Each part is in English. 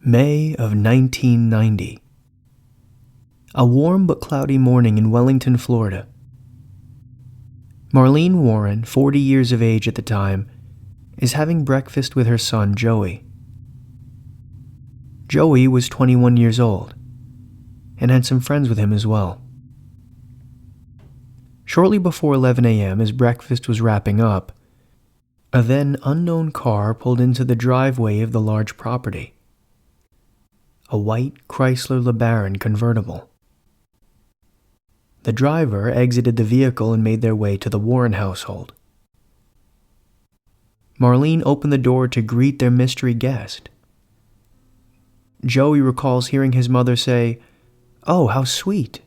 May of 1990. A warm but cloudy morning in Wellington, Florida. Marlene Warren, 40 years of age at the time, is having breakfast with her son Joey. Joey was 21 years old and had some friends with him as well. Shortly before 11 a.m., as breakfast was wrapping up, a then unknown car pulled into the driveway of the large property. A white Chrysler LeBaron convertible. The driver exited the vehicle and made their way to the Warren household. Marlene opened the door to greet their mystery guest. Joey recalls hearing his mother say, "Oh, how sweet."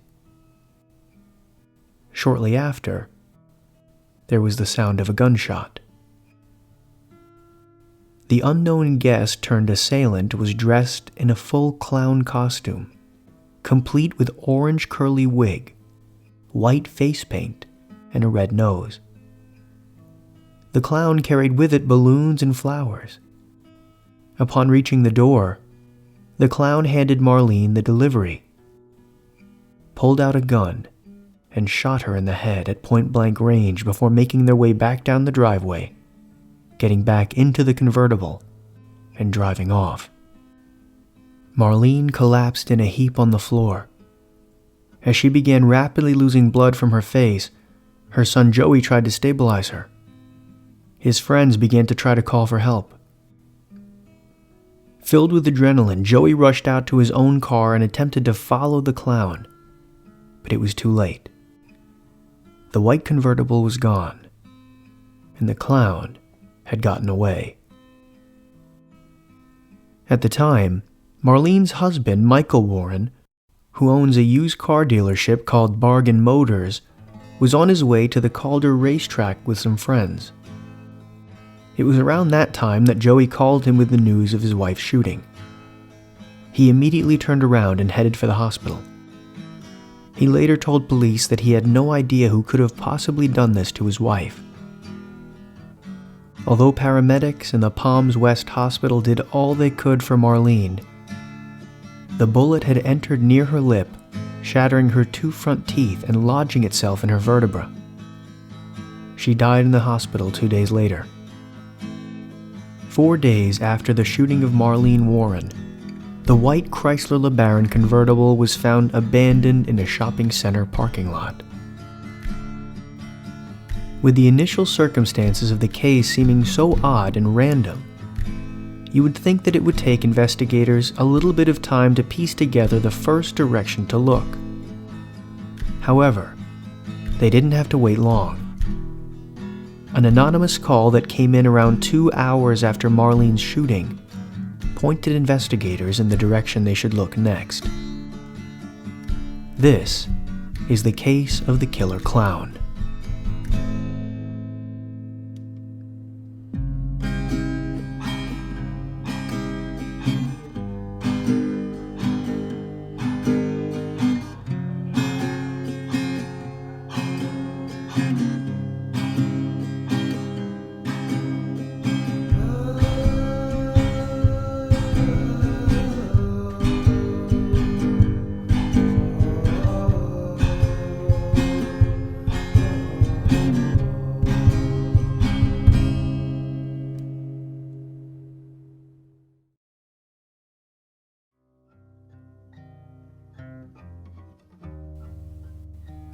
Shortly after, there was the sound of a gunshot. The unknown guest turned assailant was dressed in a full clown costume, complete with orange curly wig, white face paint, and a red nose. The clown carried with it balloons and flowers. Upon reaching the door, the clown handed Marlene the delivery, pulled out a gun, and shot her in the head at point-blank range before making their way back down the driveway, getting back into the convertible, and driving off. Marlene collapsed in a heap on the floor. As she began rapidly losing blood from her face, her son Joey tried to stabilize her. His friends began to try to call for help. Filled with adrenaline, Joey rushed out to his own car and attempted to follow the clown, but it was too late. The white convertible was gone, and the clown had gotten away. At the time, Marlene's husband, Michael Warren, who owns a used car dealership called Bargain Motors, was on his way to the Calder racetrack with some friends. It was around that time that Joey called him with the news of his wife's shooting. He immediately turned around and headed for the hospital. He later told police that he had no idea who could have possibly done this to his wife. Although paramedics in the Palms West Hospital did all they could for Marlene, the bullet had entered near her lip, shattering her 2 front teeth and lodging itself in her vertebra. She died in the hospital 2 days later. 4 days after the shooting of Marlene Warren, the white Chrysler LeBaron convertible was found abandoned in a shopping center parking lot. With the initial circumstances of the case seeming so odd and random, you would think that it would take investigators a little bit of time to piece together the first direction to look. However, they didn't have to wait long. An anonymous call that came in around 2 hours after Marlene's shooting pointed investigators in the direction they should look next. This is the case of the killer clown.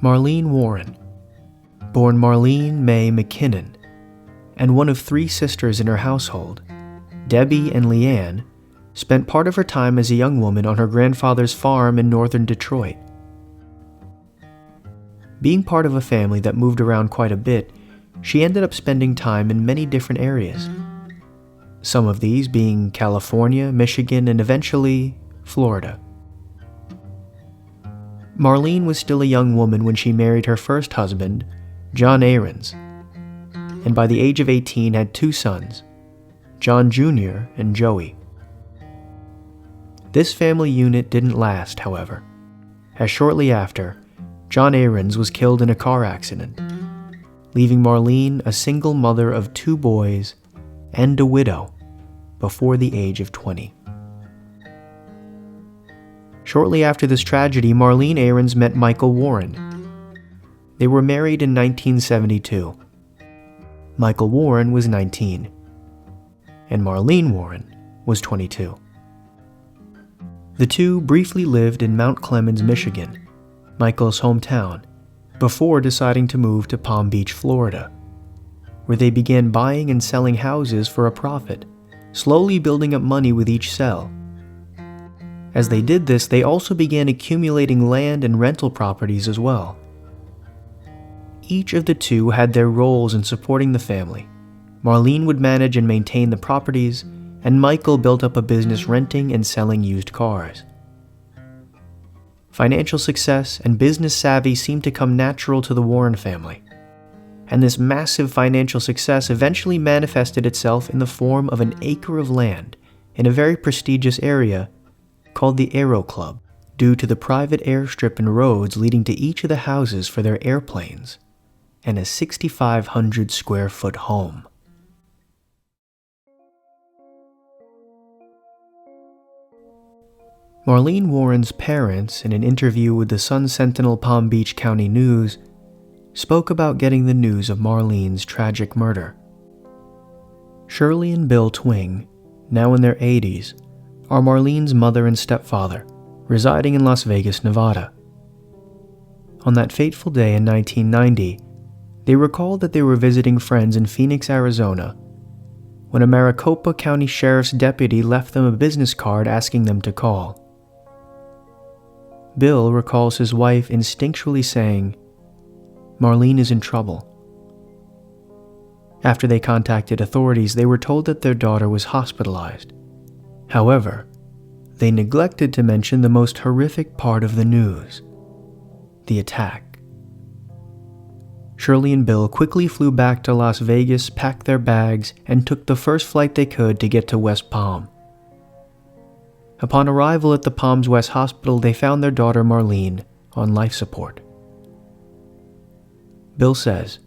Marlene Warren, born Marlene Mae McKinnon, and one of 3 sisters in her household, Debbie and Leanne, spent part of her time as a young woman on her grandfather's farm in northern Detroit. Being part of a family that moved around quite a bit, she ended up spending time in many different areas, some of these being California, Michigan, and eventually Florida. Marlene was still a young woman when she married her first husband, John Ahrens, and by the age of 18 had 2 sons, John Jr. and Joey. This family unit didn't last, however, as shortly after, John Ahrens was killed in a car accident, leaving Marlene a single mother of 2 boys and a widow before the age of 20. Shortly after this tragedy, Marlene Ahrens met Michael Warren. They were married in 1972. Michael Warren was 19, and Marlene Warren was 22. The two briefly lived in Mount Clemens, Michigan, Michael's hometown, before deciding to move to Palm Beach, Florida, where they began buying and selling houses for a profit, slowly building up money with each sale. As they did this, they also began accumulating land and rental properties as well. Each of the two had their roles in supporting the family. Marlene would manage and maintain the properties, and Michael built up a business renting and selling used cars. Financial success and business savvy seemed to come natural to the Warren family, and this massive financial success eventually manifested itself in the form of an acre of land in a very prestigious area called the Aero Club, due to the private airstrip and roads leading to each of the houses for their airplanes, and a 6,500 square foot home. Marlene Warren's parents, in an interview with the Sun-Sentinel Palm Beach County News, spoke about getting the news of Marlene's tragic murder. Shirley and Bill Twing, now in their 80s, are Marlene's mother and stepfather, residing in Las Vegas, Nevada. On that fateful day in 1990, they recalled that they were visiting friends in Phoenix, Arizona, when a Maricopa County Sheriff's deputy left them a business card asking them to call. Bill recalls his wife instinctually saying, "Marlene is in trouble." After they contacted authorities, they were told that their daughter was hospitalized. However, they neglected to mention the most horrific part of the news: the attack. Shirley and Bill quickly flew back to Las Vegas, packed their bags, and took the first flight they could to get to West Palm. Upon arrival at the Palms West Hospital, they found their daughter Marlene on life support. Bill says,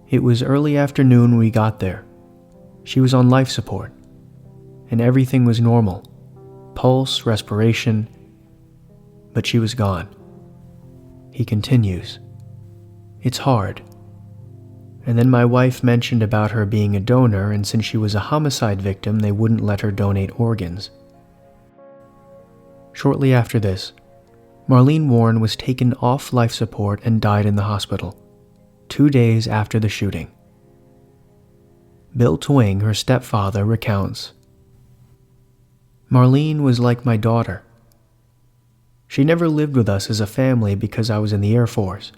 "It was early afternoon when we got there. She was on life support, and everything was normal, pulse, respiration, but she was gone." He continues, "It's hard. And then my wife mentioned about her being a donor, and since she was a homicide victim, they wouldn't let her donate organs." Shortly after this, Marlene Warren was taken off life support and died in the hospital, 2 days after the shooting. Bill Twing, her stepfather, recounts, "Marlene was like my daughter. She never lived with us as a family because I was in the Air Force.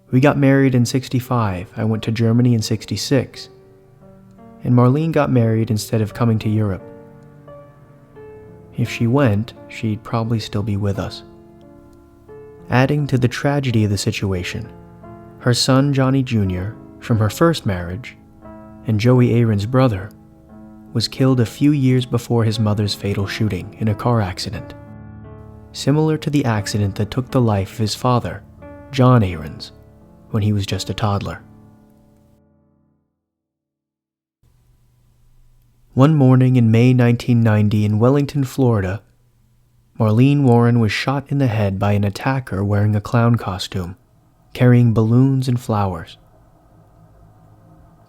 We got married in '65, I went to Germany in '66, and Marlene got married instead of coming to Europe. If she went, she'd probably still be with us." Adding to the tragedy of the situation, her son Johnny Jr., from her first marriage, and Joey Aaron's brother, was killed a few years before his mother's fatal shooting in a car accident, similar to the accident that took the life of his father, John Ahrens, when he was just a toddler. One morning in May 1990 in Wellington, Florida, Marlene Warren was shot in the head by an attacker wearing a clown costume, carrying balloons and flowers.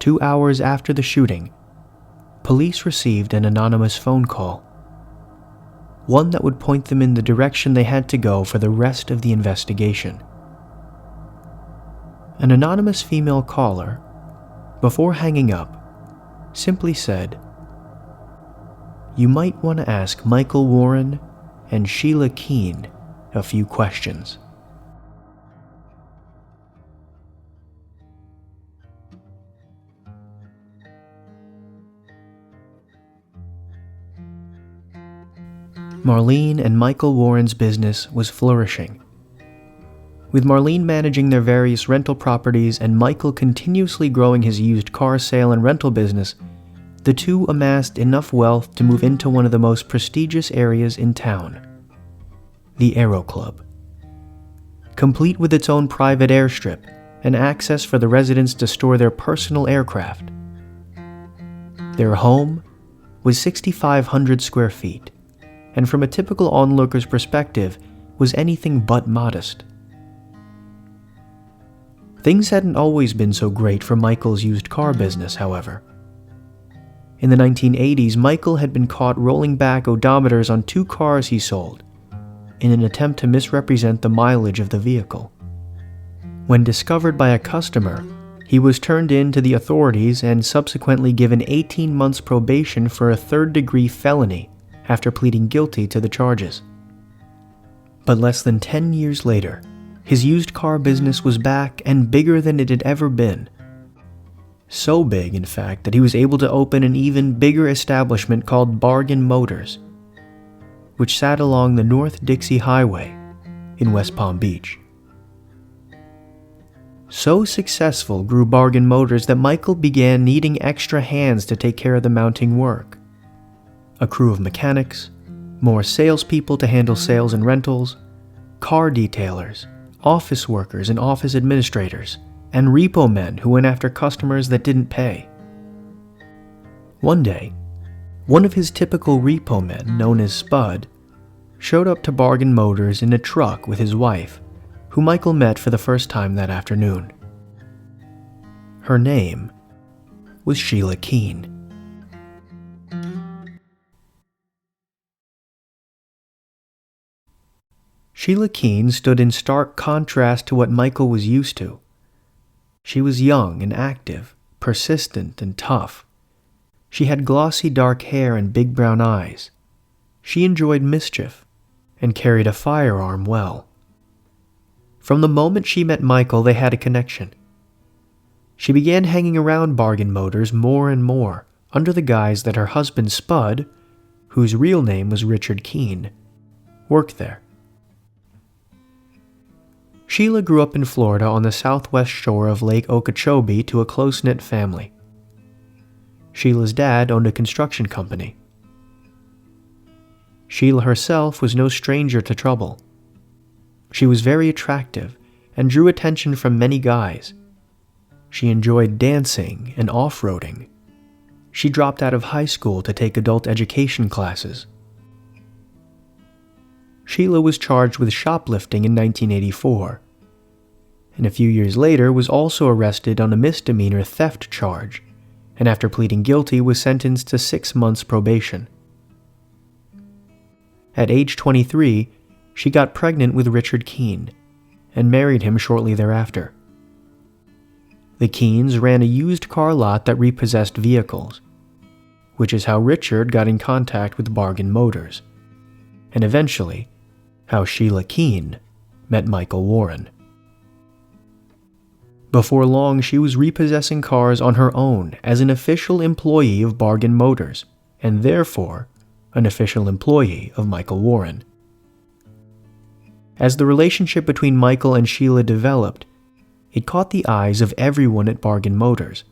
2 hours after the shooting, police received an anonymous phone call, one that would point them in the direction they had to go for the rest of the investigation. An anonymous female caller, before hanging up, simply said, "You might want to ask Michael Warren and Sheila Keane a few questions." Marlene and Michael Warren's business was flourishing. With Marlene managing their various rental properties and Michael continuously growing his used car sale and rental business, the two amassed enough wealth to move into one of the most prestigious areas in town, the Aero Club. Complete with its own private airstrip and access for the residents to store their personal aircraft. Their home was 6,500 square feet, and from a typical onlooker's perspective, was anything but modest. Things hadn't always been so great for Michael's used car business, however. In the 1980s, Michael had been caught rolling back odometers on 2 cars he sold in an attempt to misrepresent the mileage of the vehicle. When discovered by a customer, he was turned in to the authorities and subsequently given 18 months probation for a third-degree felony after pleading guilty to the charges. But less than 10 years later, his used car business was back and bigger than it had ever been. So big, in fact, that he was able to open an even bigger establishment called Bargain Motors, which sat along the North Dixie Highway in West Palm Beach. So successful grew Bargain Motors that Michael began needing extra hands to take care of the mounting work. A crew of mechanics, more salespeople to handle sales and rentals, car detailers, office workers and office administrators, and repo men who went after customers that didn't pay. One day, one of his typical repo men, known as Spud, showed up to Bargain Motors in a truck with his wife, who Michael met for the first time that afternoon. Her name was Sheila Keane. Sheila Keane stood in stark contrast to what Michael was used to. She was young and active, persistent and tough. She had glossy dark hair and big brown eyes. She enjoyed mischief and carried a firearm well. From the moment she met Michael, they had a connection. She began hanging around Bargain Motors more and more, under the guise that her husband Spud, whose real name was Richard Keane, worked there. Sheila grew up in Florida on the southwest shore of Lake Okeechobee to a close-knit family. Sheila's dad owned a construction company. Sheila herself was no stranger to trouble. She was very attractive and drew attention from many guys. She enjoyed dancing and off-roading. She dropped out of high school to take adult education classes. Sheila was charged with shoplifting in 1984, and a few years later was also arrested on a misdemeanor theft charge, and after pleading guilty was sentenced to 6 months probation. At age 23, she got pregnant with Richard Keane and married him shortly thereafter. The Keanes ran a used car lot that repossessed vehicles, which is how Richard got in contact with Bargain Motors, and eventually how Sheila Keane met Michael Warren. Before long, she was repossessing cars on her own as an official employee of Bargain Motors, and therefore an official employee of Michael Warren. As the relationship between Michael and Sheila developed, it caught the eyes of everyone at Bargain Motors,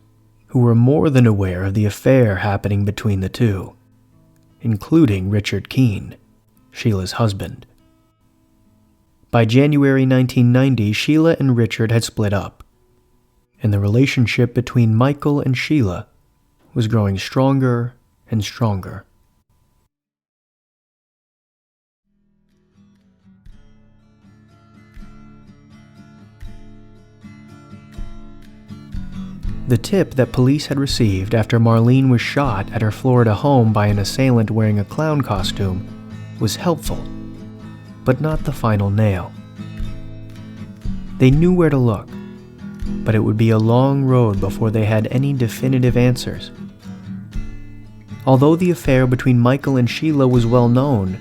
who were more than aware of the affair happening between the two, including Richard Keane, Sheila's husband. By January 1990, Sheila and Richard had split up, and the relationship between Michael and Sheila was growing stronger and stronger. The tip that police had received after Marlene was shot at her Florida home by an assailant wearing a clown costume was helpful, but not the final nail. They knew where to look, but it would be a long road before they had any definitive answers. Although the affair between Michael and Sheila was well known,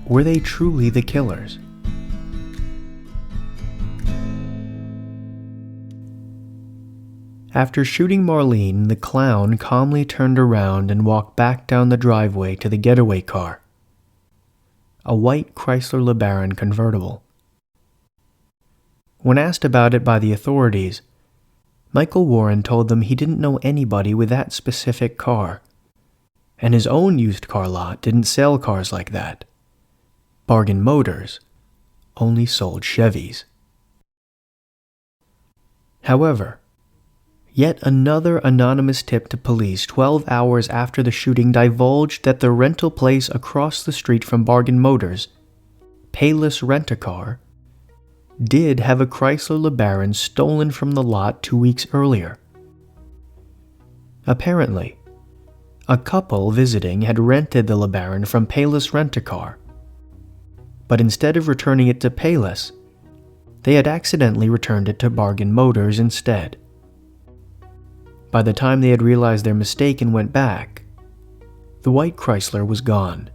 were they truly the killers? After shooting Marlene, the clown calmly turned around and walked back down the driveway to the getaway car, a white Chrysler LeBaron convertible. When asked about it by the authorities, Michael Warren told them he didn't know anybody with that specific car, and his own used car lot didn't sell cars like that. Bargain Motors only sold Chevys. However, Yet another anonymous tip to police 12 hours after the shooting divulged that the rental place across the street from Bargain Motors, Payless Rent-A-Car, did have a Chrysler LeBaron stolen from the lot 2 weeks earlier. Apparently, a couple visiting had rented the LeBaron from Payless Rent-A-Car, but instead of returning it to Payless, they had accidentally returned it to Bargain Motors instead. By the time they had realized their mistake and went back, the white Chrysler was gone.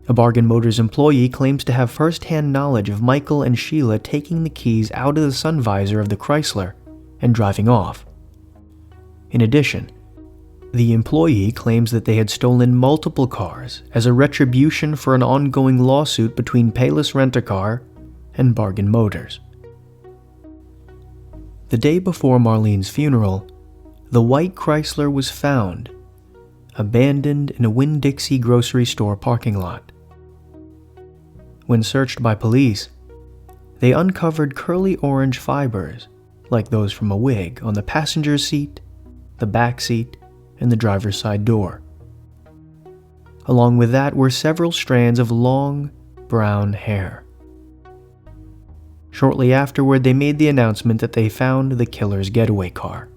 A Bargain Motors employee claims to have first-hand knowledge of Michael and Sheila taking the keys out of the sun visor of the Chrysler and driving off. In addition, the employee claims that they had stolen multiple cars as a retribution for an ongoing lawsuit between Payless Rent-A-Car and Bargain Motors. The day before Marlene's funeral, the white Chrysler was found, abandoned in a Winn-Dixie grocery store parking lot. When searched by police, they uncovered curly orange fibers, like those from a wig, on the passenger seat, the back seat, and the driver's side door. Along with that were several strands of long, brown hair. Shortly afterward, they made the announcement that they found the killer's getaway car.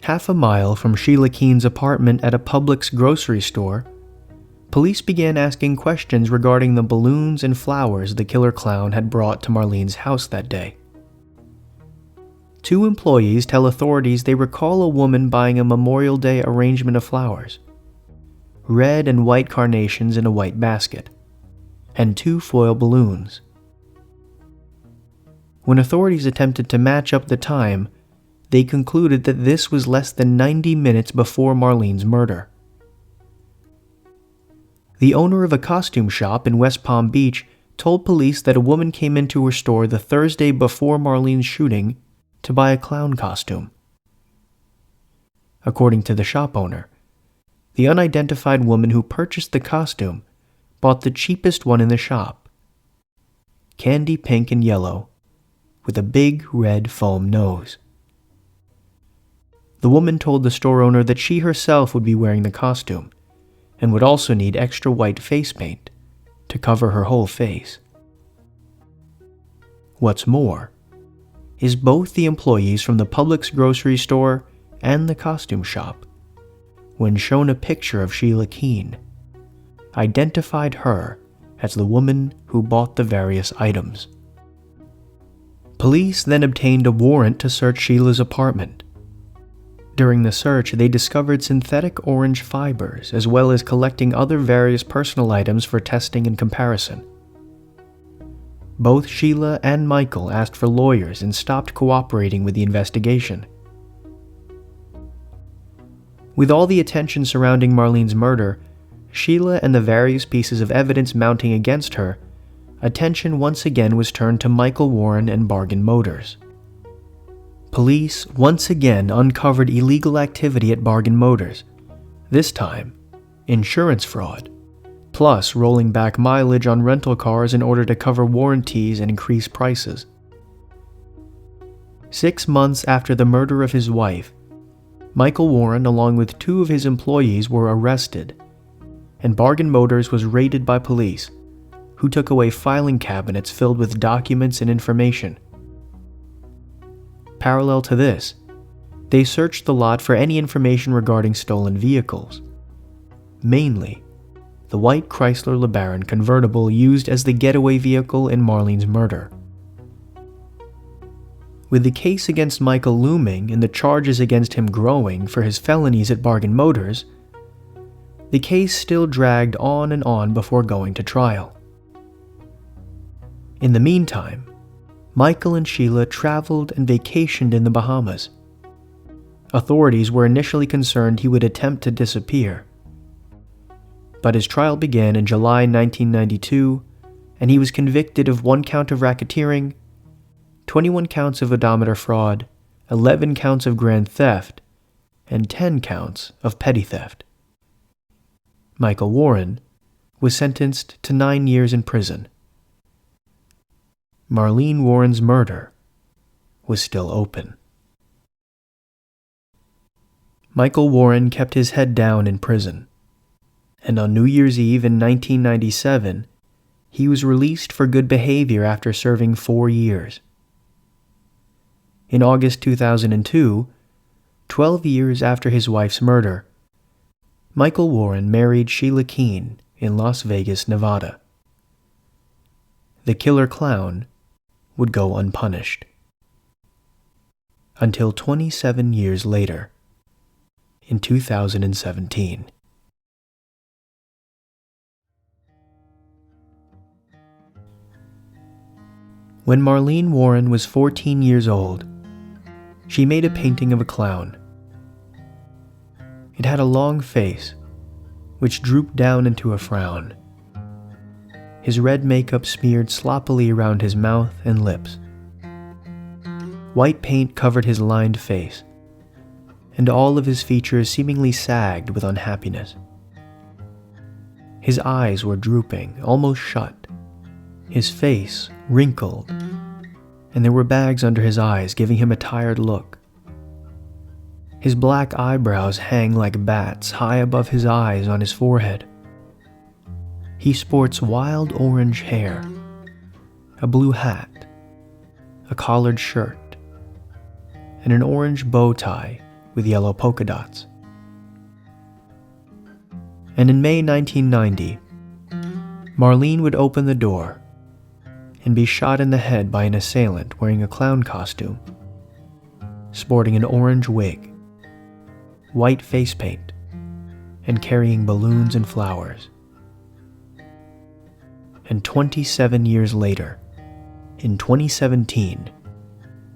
Half a mile from Sheila Keane's apartment at a Publix grocery store, police began asking questions regarding the balloons and flowers the killer clown had brought to Marlene's house that day. 2 employees tell authorities they recall a woman buying a Memorial Day arrangement of flowers, red and white carnations in a white basket, and 2 foil balloons. When authorities attempted to match up the time, they concluded that this was less than 90 minutes before Marlene's murder. The owner of a costume shop in West Palm Beach told police that a woman came into her store the Thursday before Marlene's shooting to buy a clown costume. According to the shop owner, the unidentified woman who purchased the costume bought the cheapest one in the shop, candy pink and yellow, with a big red foam nose. The woman told the store owner that she herself would be wearing the costume, and would also need extra white face paint to cover her whole face. What's more, is both the employees from the Publix grocery store and the costume shop, when shown a picture of Sheila Keane, identified her as the woman who bought the various items. Police then obtained a warrant to search Sheila's apartment. During the search, they discovered synthetic orange fibers, as well as collecting other various personal items for testing and comparison. Both Sheila and Michael asked for lawyers and stopped cooperating with the investigation. With all the attention surrounding Marlene's murder, Sheila and the various pieces of evidence mounting against her, attention once again was turned to Michael Warren and Bargain Motors. Police once again uncovered illegal activity at Bargain Motors, this time insurance fraud, plus rolling back mileage on rental cars in order to cover warranties and increase prices. 6 months after the murder of his wife, Michael Warren, along with 2 of his employees, were arrested, and Bargain Motors was raided by police, who took away filing cabinets filled with documents and information. Parallel to this, they searched the lot for any information regarding stolen vehicles, mainly the white Chrysler LeBaron convertible used as the getaway vehicle in Marlene's murder. With the case against Michael looming and the charges against him growing for his felonies at Bargain Motors, the case still dragged on and on before going to trial. In the meantime, Michael and Sheila traveled and vacationed in the Bahamas. Authorities were initially concerned he would attempt to disappear, but his trial began in July 1992, and he was convicted of 1 count of racketeering, 21 counts of odometer fraud, 11 counts of grand theft, and 10 counts of petty theft. Michael Warren was sentenced to 9 years in prison. Marlene Warren's murder was still open. Michael Warren kept his head down in prison, and on New Year's Eve in 1997, he was released for good behavior after serving 4 years. In August 2002, 12 years after his wife's murder, Michael Warren married Sheila Keane in Las Vegas, Nevada. The killer clown would go unpunished. Until 27 years later, in 2017. When Marlene Warren was 14 years old, she made a painting of a clown. It had a long face, which drooped down into a frown. His red makeup smeared sloppily around his mouth and lips. White paint covered his lined face, and all of his features seemingly sagged with unhappiness. His eyes were drooping, almost shut, his face wrinkled, and there were bags under his eyes giving him a tired look. His black eyebrows hang like bats high above his eyes on his forehead. He sports wild orange hair, a blue hat, a collared shirt, and an orange bow tie with yellow polka dots. And in May 1990, Marlene would open the door and be shot in the head by an assailant wearing a clown costume, sporting an orange wig, white face paint, and carrying balloons and flowers. And 27 years later, in 2017,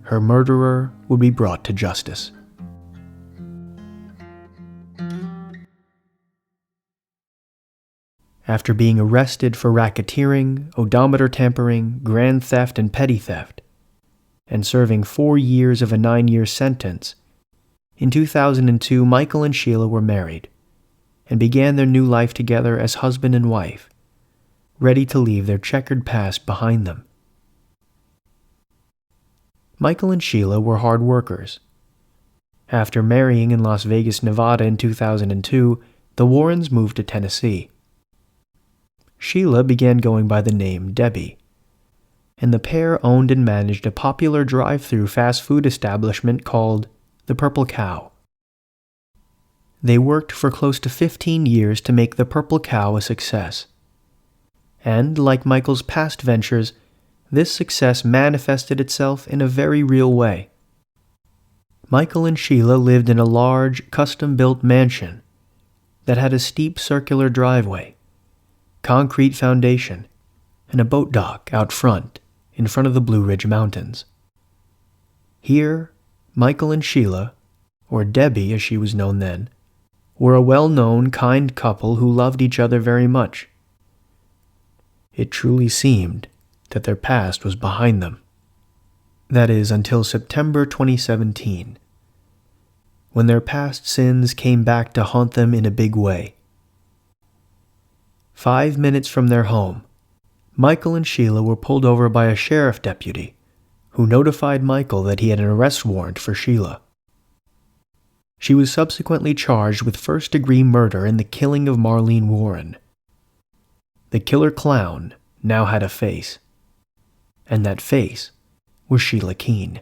her murderer would be brought to justice. After being arrested for racketeering, odometer tampering, grand theft, and petty theft, and serving 4 years of a 9-year sentence, in 2002 Michael and Sheila were married and began their new life together as husband and wife, ready to leave their checkered past behind them. Michael and Sheila were hard workers. After marrying in Las Vegas, Nevada in 2002, the Warrens moved to Tennessee. Sheila began going by the name Debbie, and the pair owned and managed a popular drive-through fast food establishment called the Purple Cow. They worked for close to 15 years to make the Purple Cow a success. And, like Michael's past ventures, this success manifested itself in a very real way. Michael and Sheila lived in a large, custom-built mansion that had a steep circular driveway, concrete foundation, and a boat dock out front in front of the Blue Ridge Mountains. Here, Michael and Sheila, or Debbie as she was known then, were a well-known, kind couple who loved each other very much. It truly seemed that their past was behind them. That is, until September 2017, when their past sins came back to haunt them in a big way. 5 minutes from their home, Michael and Sheila were pulled over by a sheriff deputy who notified Michael that he had an arrest warrant for Sheila. She was subsequently charged with first-degree murder in the killing of Marlene Warren. The killer clown now had a face, and that face was Sheila Keane.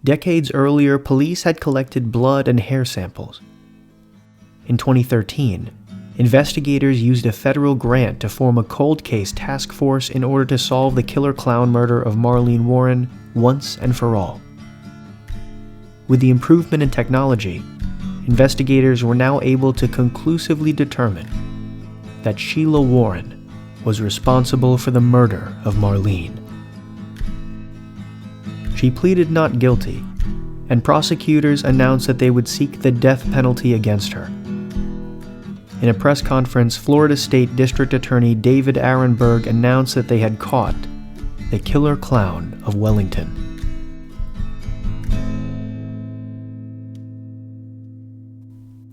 Decades earlier, police had collected blood and hair samples. In 2013, investigators used a federal grant to form a cold case task force in order to solve the killer clown murder of Marlene Warren once and for all. With the improvement in technology, investigators were now able to conclusively determine that Sheila Warren was responsible for the murder of Marlene. She pleaded not guilty, and prosecutors announced that they would seek the death penalty against her. In a press conference, Florida State District Attorney David Arenberg announced that they had caught the killer clown of Wellington.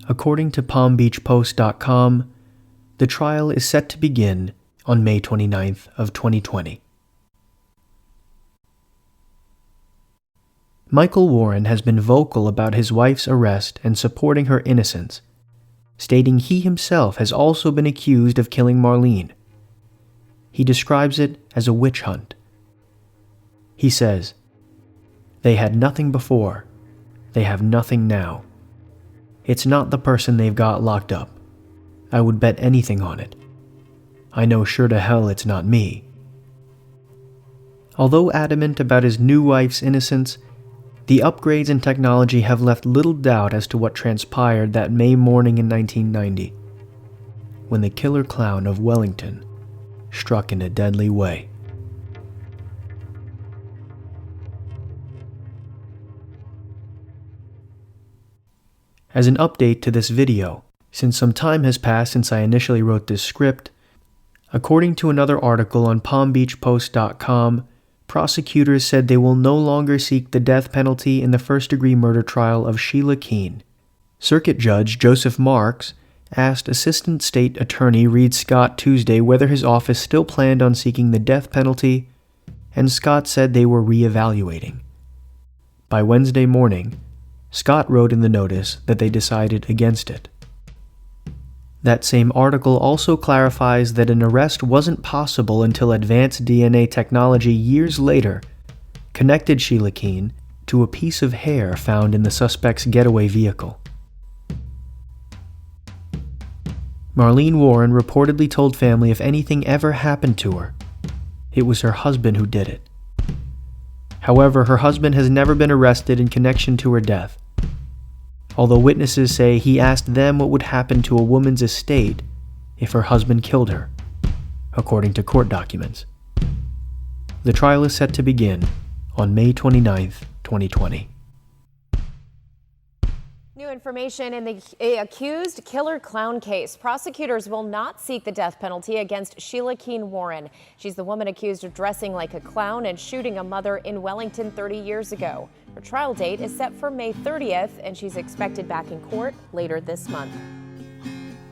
According to PalmBeachPost.com, The trial is set to begin on May 29th of 2020. Michael Warren has been vocal about his wife's arrest and supporting her innocence, stating he himself has also been accused of killing Marlene. He describes it as a witch hunt. He says, "They had nothing before. They have nothing now. It's not the person they've got locked up. I would bet anything on it. I know sure to hell it's not me." Although adamant about his new wife's innocence, the upgrades in technology have left little doubt as to what transpired that May morning in 1990, when the killer clown of Wellington struck in a deadly way. As an update to this video, since some time has passed since I initially wrote this script, according to another article on PalmBeachPost.com, prosecutors said they will no longer seek the death penalty in the first-degree murder trial of Sheila Keane. Circuit Judge Joseph Marks asked Assistant State Attorney Reed Scott Tuesday whether his office still planned on seeking the death penalty, and Scott said they were re-evaluating. By Wednesday morning, Scott wrote in the notice that they decided against it. That same article also clarifies that an arrest wasn't possible until advanced DNA technology years later connected Sheila Keane to a piece of hair found in the suspect's getaway vehicle. Marlene Warren reportedly told family if anything ever happened to her, it was her husband who did it. However, her husband has never been arrested in connection to her death, although witnesses say he asked them what would happen to a woman's estate if her husband killed her, according to court documents. The trial is set to begin on May 29th, 2020. New information in the accused killer clown case. Prosecutors will not seek the death penalty against Sheila Keane Warren. She's the woman accused of dressing like a clown and shooting a mother in Wellington 30 years ago. Her trial date is set for May 30th, and she's expected back in court later this month.